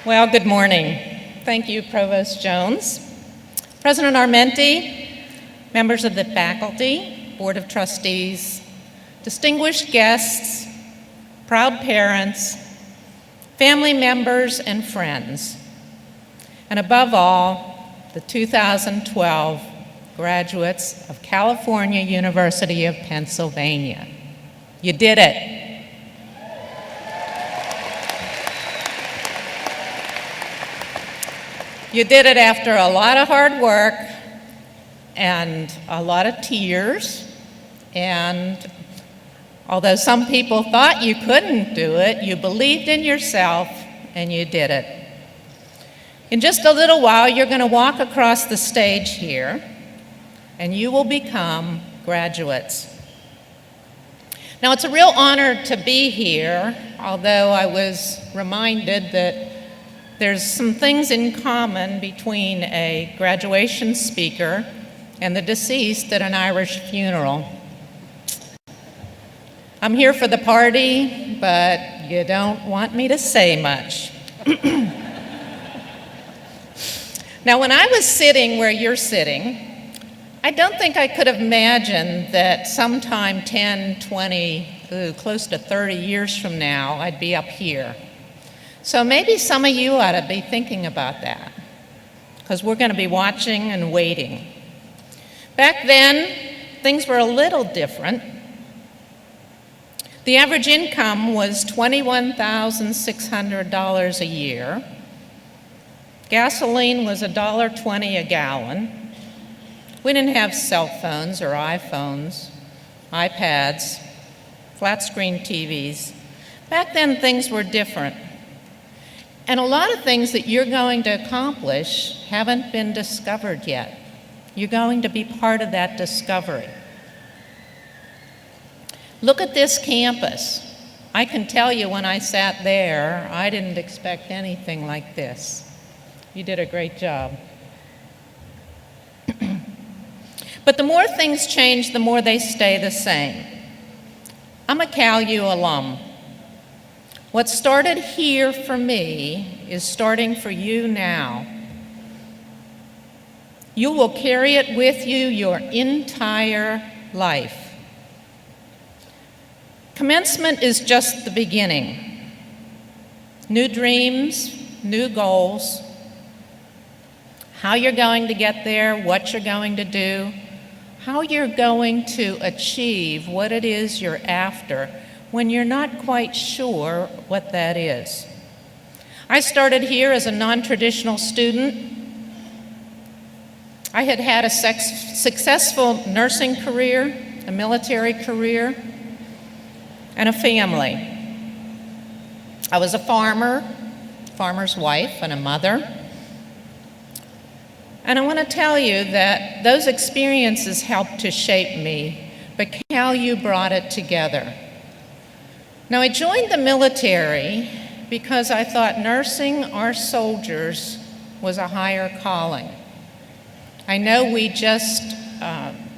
Well, good morning. Thank you, Provost Jones. President Armenti, members of the faculty, Board of Trustees, distinguished guests, proud parents, family members and friends, and above all, the 2012 graduates of California University of Pennsylvania. You did it. You did it after a lot of hard work and a lot of tears, and although some people thought you couldn't do it, you believed in yourself and you did it. In just a little while, you're going to walk across the stage here and you will become graduates. Now, it's a real honor to be here, although I was reminded that there's some things in common between a graduation speaker and the deceased at an Irish funeral. I'm here for the party, but you don't want me to say much. Now, when I was sitting where you're sitting, I don't think I could have imagined that sometime 10, 20, close to 30 years from now, I'd be up here. So maybe some of you ought to be thinking about that, because we're going to be watching and waiting. Back then, things were a little different. The average income was $21,600 a year. Gasoline was $1.20 a gallon. We didn't have cell phones or iPhones, iPads, flat screen TVs. Back then, things were different. And a lot of things that you're going to accomplish haven't been discovered yet. You're going to be part of that discovery. Look at this campus. I can tell you when I sat there, I didn't expect anything like this. You did a great job. But the more things change, the more they stay the same. I'm a CalU alum. What started here for me is starting for you now. You will carry it with you your entire life. Commencement is just the beginning. New dreams, new goals, how you're going to get there, what you're going to do, how you're going to achieve what it is you're after when you're not quite sure what that is. I started here as a non-traditional student. I had had a successful nursing career, a military career, and a family. I was a farmer's wife, and a mother. And I want to tell you that those experiences helped to shape me, but CalU brought it together. Now, I joined the military because I thought nursing our soldiers was a higher calling. I know we just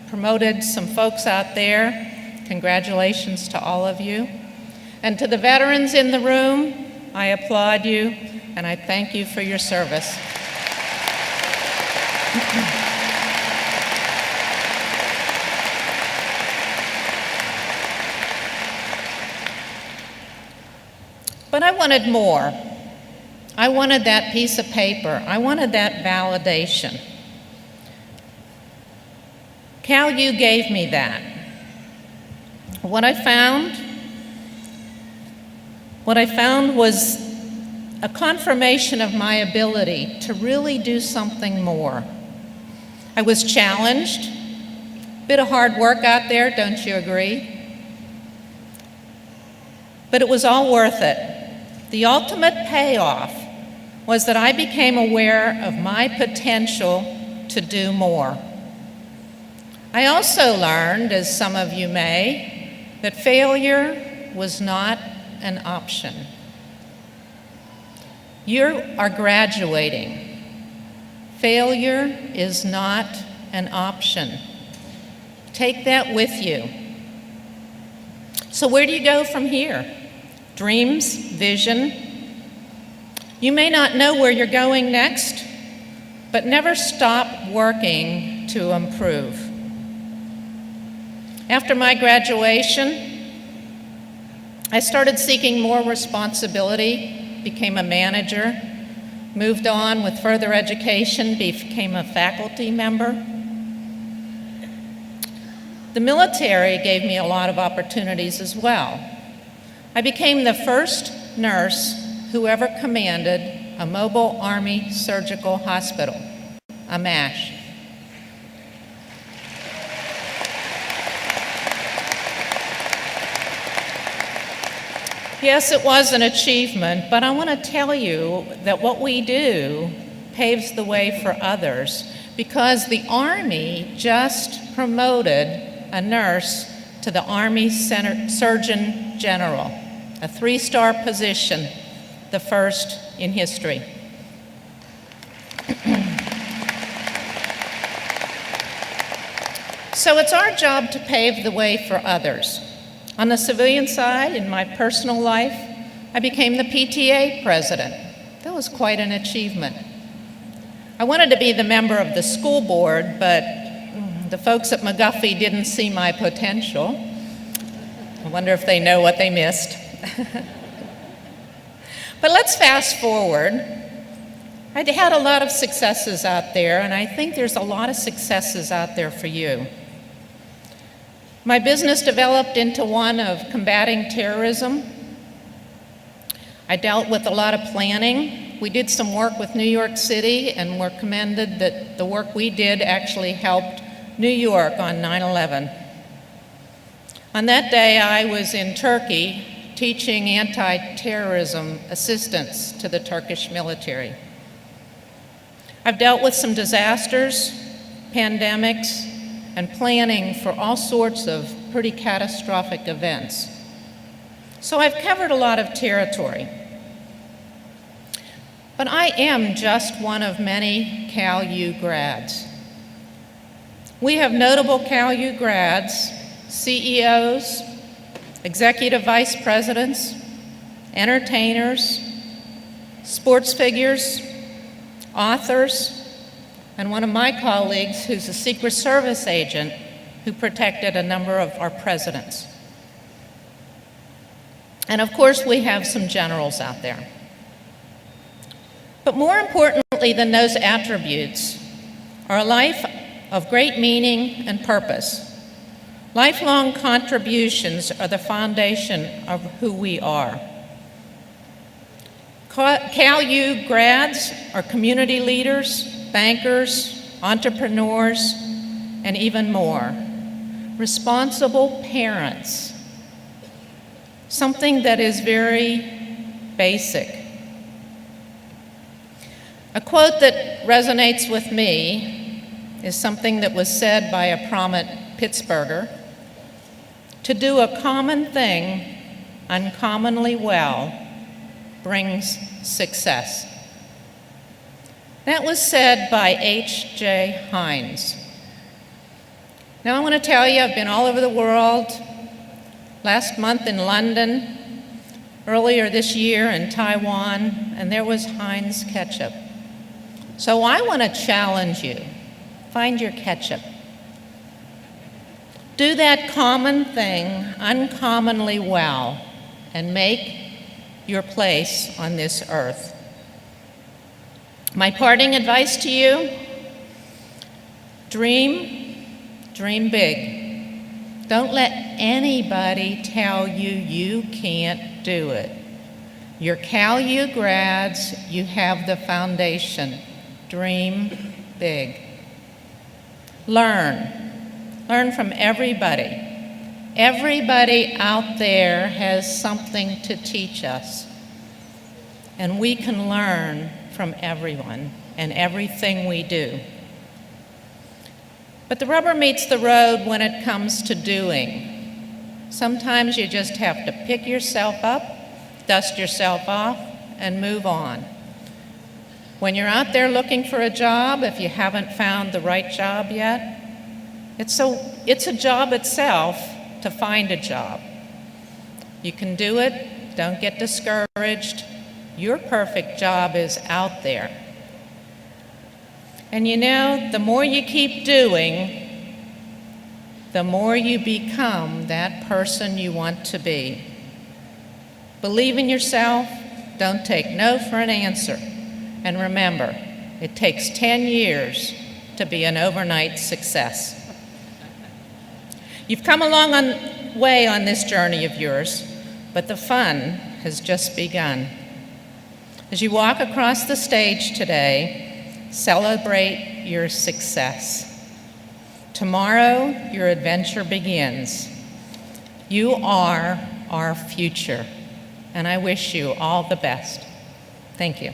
promoted some folks out there. Congratulations to all of you. And to the veterans in the room, I applaud you and I thank you for your service. But I wanted more. I wanted that piece of paper. I wanted that validation. CalU gave me that. What I found was a confirmation of my ability to really do something more. I was challenged. A bit of hard work out there, don't you agree? But it was all worth it. The ultimate payoff was that I became aware of my potential to do more. I also learned, as some of you may, that failure was not an option. You are graduating. Failure is not an option. Take that with you. So where do you go from here? Dreams, vision. You may not know where you're going next, but never stop working to improve. After my graduation, I started seeking more responsibility, became a manager, moved on with further education, became a faculty member. The military gave me a lot of opportunities as well. I became the first nurse who ever commanded a mobile Army surgical hospital, a MASH. Yes, it was an achievement, but I want to tell you that what we do paves the way for others, because the Army just promoted a nurse to the Army Surgeon General, a 3-star position, the first in history. So it's our job to pave the way for others. On the civilian side, in my personal life, I became the PTA president. That was quite an achievement. I wanted to be the member of the school board, but the folks at McGuffey didn't see my potential. I wonder if they know what they missed. But let's fast forward. I had a lot of successes out there, and I think there's a lot of successes out there for you. My business developed into one of combating terrorism. I dealt with a lot of planning. We did some work with New York City, and we're commended that the work we did actually helped New York on 9/11. On that day, I was in Turkey teaching anti-terrorism assistance to the Turkish military. I've dealt with some disasters, pandemics, and planning for all sorts of pretty catastrophic events. So I've covered a lot of territory. But I am just one of many CalU grads. We have notable CalU grads, CEOs, executive vice presidents, entertainers, sports figures, authors, and one of my colleagues who's a Secret Service agent who protected a number of our presidents. And of course, we have some generals out there. But more importantly than those attributes are a life of great meaning and purpose. Lifelong contributions are the foundation of who we are. CalU grads are community leaders, bankers, entrepreneurs, and even more. Responsible parents, something that is very basic. A quote that resonates with me is something that was said by a prominent Pittsburgher: "To do a common thing uncommonly well brings success." That was said by H.J. Heinz. Now I want to tell you, I've been all over the world. Last month in London, earlier this year in Taiwan, and there was Heinz ketchup. So I want to challenge you. Find your ketchup. Do that common thing uncommonly well and make your place on this earth. My parting advice to you: dream big. Don't let anybody tell you can't do it. You're CalU grads, you have the foundation. Dream big. Learn from everybody. Everybody out there has something to teach us, and we can learn from everyone and everything we do. But the rubber meets the road when it comes to doing. Sometimes you just have to pick yourself up, dust yourself off, and move on. When you're out there looking for a job, if you haven't found the right job yet, it's a job itself to find a job. You can do it. Don't get discouraged. Your perfect job is out there. And you know, the more you keep doing, the more you become that person you want to be. Believe in yourself, don't take no for an answer. And remember, it takes 10 years to be an overnight success. You've come a long way on this journey of yours, but the fun has just begun. As you walk across the stage today, celebrate your success. Tomorrow, your adventure begins. You are our future, and I wish you all the best. Thank you.